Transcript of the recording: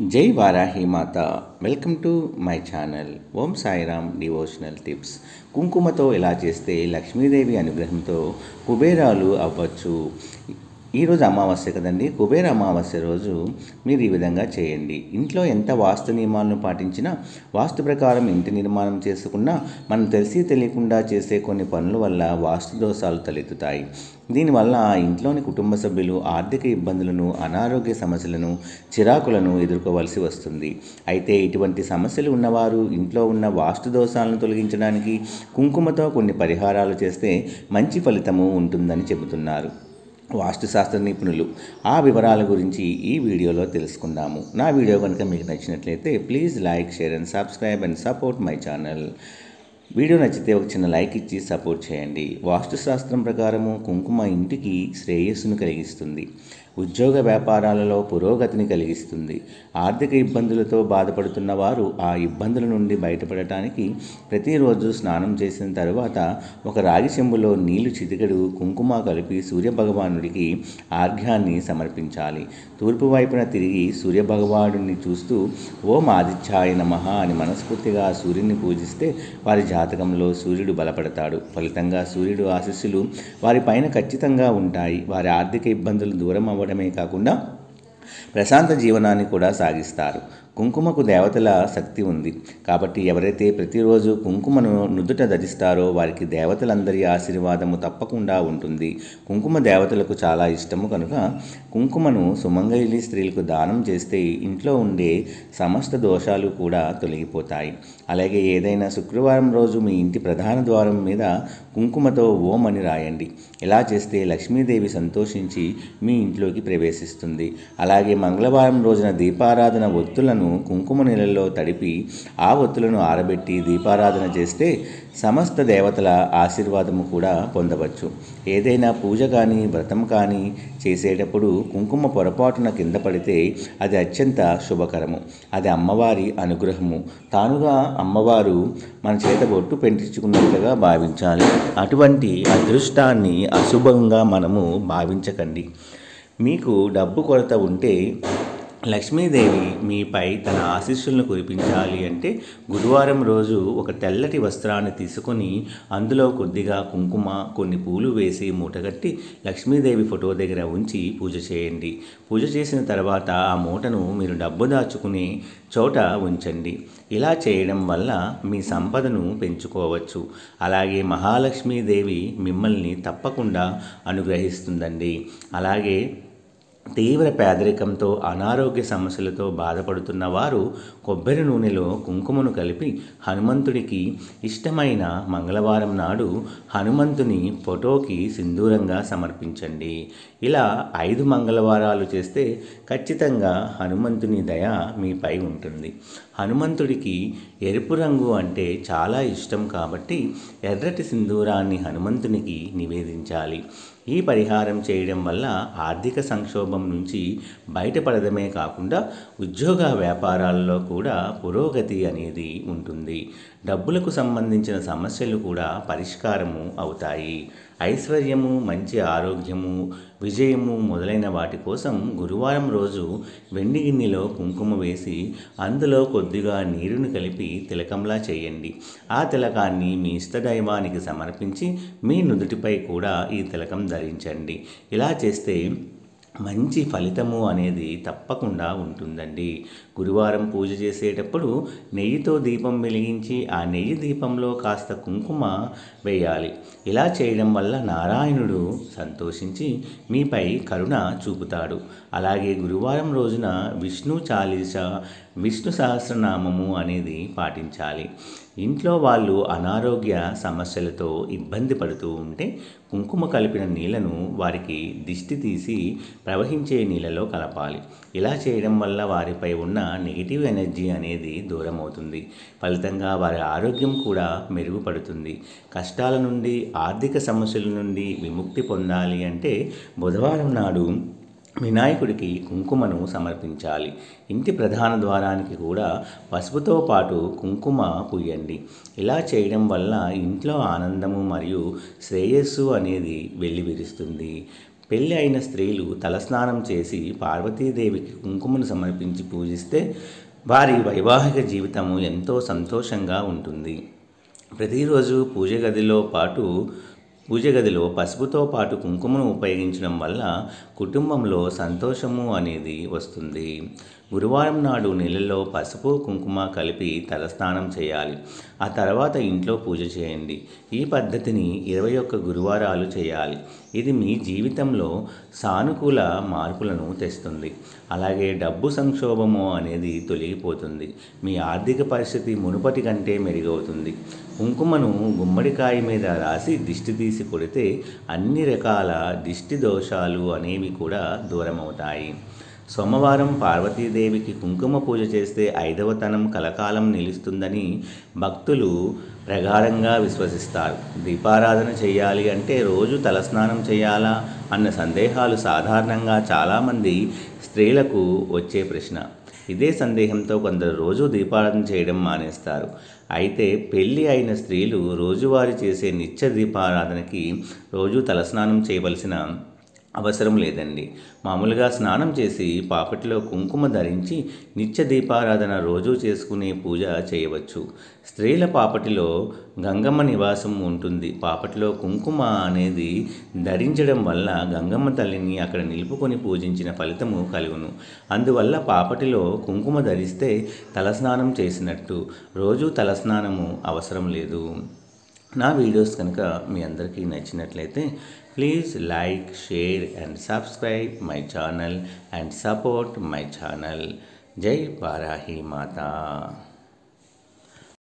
జై వారాహి మాత. Welcome to my channel Om Sairam devotional tips. కుంకుమతో ఎలా చేస్తే లక్ష్మీదేవి అనుగ్రహంతో కుబేరాలు అవ్వచ్చు. ఈరోజు అమావాస్య కదండి. కుబేర అమావాస్య రోజు మీరు ఈ విధంగా చేయండి. ఇంట్లో ఎంత వాస్తు నియమాలను పాటించినా, వాస్తు ప్రకారం ఇంటి నిర్మాణం చేసుకున్నా, మనం తెలిసి తెలియకుండా చేసే కొన్ని పనుల వల్ల వాస్తు దోషాలు తలెత్తుతాయి. దీనివల్ల ఆ ఇంట్లోని కుటుంబ సభ్యులు ఆర్థిక ఇబ్బందులను, అనారోగ్య సమస్యలను, చిరాకులను ఎదుర్కోవలసి వస్తుంది. అయితే ఇటువంటి సమస్యలు ఉన్నవారు ఇంట్లో ఉన్న వాస్తు దోషాలను తొలగించడానికి కుంకుమతో కొన్ని పరిహారాలు చేస్తే మంచి ఫలితము ఉంటుందని చెబుతున్నారు వాస్తుశాస్త్ర నిపుణులు. ఆ వివరాల గురించి ఈ వీడియోలో తెలుసుకుందాము. నా వీడియో కనుక మీకు నచ్చినట్లయితే please like, share and subscribe and support my channel. Video నచ్చితే ఒక చిన్న లైక్ ఇచ్చి సపోర్ట్ చేయండి. వాస్తుశాస్త్రం ప్రకారము కుంకుమ ఇంటికి శ్రేయస్సును కలిగిస్తుంది, ఉద్యోగ వ్యాపారాలలో పురోగతిని కలిగిస్తుంది. ఆర్థిక ఇబ్బందులతో బాధపడుతున్న వారు ఆ ఇబ్బందుల నుండి బయటపడటానికి ప్రతిరోజు స్నానం చేసిన తరువాత ఒక రాగి చెంబులో నీళ్లు చిటికెడు కుంకుమ కలిపి సూర్యభగవానుడికి ఆర్ఘ్యాన్ని సమర్పించాలి. తూర్పు వైపున తిరిగి సూర్యభగవానుడిని చూస్తూ ఓం ఆదిత్యాయ నమః అని మనస్ఫూర్తిగా సూర్యుని పూజిస్తే వారి జాతకంలో సూర్యుడు బలపడతాడు. ఫలితంగా సూర్యుడు ఆశీస్సులు వారి పైన ఖచ్చితంగా ఉంటాయి. వారి ఆర్థిక ఇబ్బందులు దూరం అవ్వడమే కాకుండా ప్రశాంత జీవనాన్ని కూడా సాగిస్తారు. కుంకుమకు దేవతల శక్తి ఉంది కాబట్టి ఎవరైతే ప్రతిరోజు కుంకుమను నుదుట ధరిస్తారో వారికి దేవతలందరి ఆశీర్వాదము తప్పకుండా ఉంటుంది. కుంకుమ దేవతలకు చాలా ఇష్టము కనుక కుంకుమను సుమంగళి స్త్రీలకు దానం చేస్తే ఇంట్లో ఉండే సమస్త దోషాలు కూడా తొలగిపోతాయి. అలాగే ఏదైనా శుక్రవారం రోజు మీ ఇంటి ప్రధాన ద్వారం మీద కుంకుమతో ఓం అని రాయండి. ఇలా చేస్తే లక్ష్మీదేవి సంతోషించి మీ ఇంట్లోకి ప్రవేశిస్తుంది. అలాగే మంగళవారం రోజున దీపారాధన ఒత్తులను కుంకుమ నీళ్ళల్లో తడిపి ఆ ఒత్తులను ఆరబెట్టి దీపారాధన చేస్తే సమస్త దేవతల ఆశీర్వాదము కూడా పొందవచ్చు. ఏదైనా పూజ కానీ వ్రతం కానీ చేసేటప్పుడు కుంకుమ పొరపాటున కింద పడితే అది అత్యంత శుభకరము. అది అమ్మవారి అనుగ్రహము. తానుగా అమ్మవారు మన చేత బొట్టు పెంటించుకున్నట్లుగా భావించాలి. అటువంటి అదృష్టాన్ని అశుభంగా మనము భావించకండి. మీకు డబ్బు కొరత ఉంటే లక్ష్మీదేవి మీపై తన ఆశీస్సులను కురిపించాలి అంటే గురువారం రోజు ఒక తెల్లటి వస్త్రాన్ని తీసుకొని అందులో కొద్దిగా కుంకుమ, కొన్ని పూలు వేసి మూటగట్టి లక్ష్మీదేవి ఫోటో దగ్గర ఉంచి పూజ చేయండి. పూజ చేసిన తర్వాత ఆ మూటను మీరు డబ్బు దాచుకునే చోట ఉంచండి. ఇలా చేయడం వల్ల మీ సంపదను పెంచుకోవచ్చు. అలాగే మహాలక్ష్మీదేవి మిమ్మల్ని తప్పకుండా అనుగ్రహిస్తుందండి. అలాగే తీవ్ర పేదరికంతో, అనారోగ్య సమస్యలతో బాధపడుతున్న వారు కొబ్బరి నూనెలో కుంకుమను కలిపి హనుమంతుడికి ఇష్టమైన మంగళవారం నాడు హనుమంతుని ఫోటోకి సింధూరంగా సమర్పించండి. ఇలా 5 మంగళవారాలు చేస్తే ఖచ్చితంగా హనుమంతుని దయ మీపై ఉంటుంది. హనుమంతుడికి ఎరుపు రంగు అంటే చాలా ఇష్టం కాబట్టి ఎర్రటి సింధూరాన్ని హనుమంతునికి నివేదించాలి. ఈ పరిహారం చేయడం వల్ల ఆర్థిక సంక్షోభం నుంచి బయటపడడమే కాకుండా ఉద్యోగ వ్యాపారాల్లో కూడా పురోగతి అనేది ఉంటుంది. డబ్బులకు సంబంధించిన సమస్యలు కూడా పరిష్కారము అవుతాయి. ఐశ్వర్యము, మంచి ఆరోగ్యము, విజయము మొదలైన వాటి కోసం గురువారం రోజు వెండి గిన్నెలో కుంకుమ వేసి అందులో కొద్దిగా నీరుని కలిపి తిలకంలా చేయండి. ఆ తిలకాన్ని మీ ఇష్టదైవానికి సమర్పించి మీ నుదుటిపై కూడా ఈ తిలకం ధరించండి. ఇలా చేస్తే మంచి ఫలితము అనేది తప్పకుండా ఉంటుందండి. గురువారం పూజ చేసేటప్పుడు నెయ్యితో దీపం వెలిగించి ఆ నెయ్యి దీపంలో కాస్త కుంకుమ వేయాలి. ఇలా చేయడం వల్ల నారాయణుడు సంతోషించి మీపై కరుణ చూపుతాడు. అలాగే గురువారం రోజున విష్ణు చాలీసా, విష్ణు సహస్రనామము అనేది పాటించాలి. ఇంట్లో వాళ్ళు అనారోగ్య సమస్యలతో ఇబ్బంది పడుతూ ఉంటే కుంకుమ కలిపిన నీళ్లను వారికి దిష్టి తీసి ప్రవహించే నీళ్ళలో కలపాలి. ఇలా చేయడం వల్ల వారిపై ఉన్న నెగిటివ్ ఎనర్జీ అనేది దూరం అవుతుంది. ఫలితంగా వారి ఆరోగ్యం కూడా మెరుగుపడుతుంది. కష్టాల నుండి, ఆర్థిక సమస్యల నుండి విముక్తి పొందాలి అంటే బుధవారం నాడు వినాయకుడికి కుంకుమను సమర్పించాలి. ఇంటి ప్రధాన ద్వారానికి కూడా పసుపుతో పాటు కుంకుమ పూయండి. ఇలా చేయడం వల్ల ఇంట్లో ఆనందము మరియు శ్రేయస్సు అనేది వెల్లివిరుస్తుంది. పెళ్ళి అయిన స్త్రీలు తలస్నానం చేసి పార్వతీదేవికి కుంకుమను సమర్పించి పూజిస్తే వారి వైవాహిక జీవితము ఎంతో సంతోషంగా ఉంటుంది. ప్రతిరోజు పూజ గదిలో పసుపుతో పాటు కుంకుమను ఉపయోగించడం వల్ల కుటుంబంలో సంతోషము అనేది వస్తుంది. గురువారం నాడు నీళ్ళలో పసుపు కుంకుమ కలిపి తలస్నానం చేయాలి. ఆ తర్వాత ఇంట్లో పూజ చేయండి. ఈ పద్ధతిని 21 గురువారాలు చేయాలి. ఇది మీ జీవితంలో సానుకూల మార్పులను తెస్తుంది. అలాగే డబ్బు సంక్షోభము అనేది తొలగిపోతుంది. మీ ఆర్థిక పరిస్థితి మునుపటి కంటే మెరుగవుతుంది. కుంకుమను గుమ్మడికాయ మీద రాసి దిష్టి తీసి కొడితే అన్ని రకాల దిష్టి దోషాలు అనేవి కూడా దూరమవుతాయి. సోమవారం పార్వతీదేవికి కుంకుమ పూజ చేస్తే 5వతనం కలకాలం నిలుస్తుందని భక్తులు ప్రగాఢంగా విశ్వసిస్తారు. దీపారాధన చేయాలి అంటే రోజు తలస్నానం చేయాలా అన్న సందేహాలు సాధారణంగా చాలామంది స్త్రీలకు వచ్చే ప్రశ్న. ఇదే సందేహంతో కొందరు రోజు దీపారాధన చేయడం మానేస్తారు. అయితే పెళ్ళి అయిన స్త్రీలు రోజువారీ చేసే నిత్య దీపారాధనకి రోజు తలస్నానం చేయవలసిన అవసరం లేదండి. మామూలుగా స్నానం చేసి పాపటిలో కుంకుమ ధరించి నిత్య దీపారాధన రోజు చేసుకునే పూజ చేయవచ్చు. స్త్రీల పాపటిలో గంగమ్మ నివాసం ఉంటుంది. పాపటిలో కుంకుమ అనేది ధరించడం వల్ల గంగమ్మ తల్లిని అక్కడ నిలుపుకొని పూజించిన ఫలితము కలుగును. అందువల్ల పాపటిలో కుంకుమ ధరిస్తే తలస్నానం చేసినట్టు. రోజు తలస్నానము అవసరం లేదు. నా వీడియోస్ కనుక మీ అందరికీ నచ్చినట్లయితే please like, share and subscribe my channel and support my channel. జై వారాహి మాతా.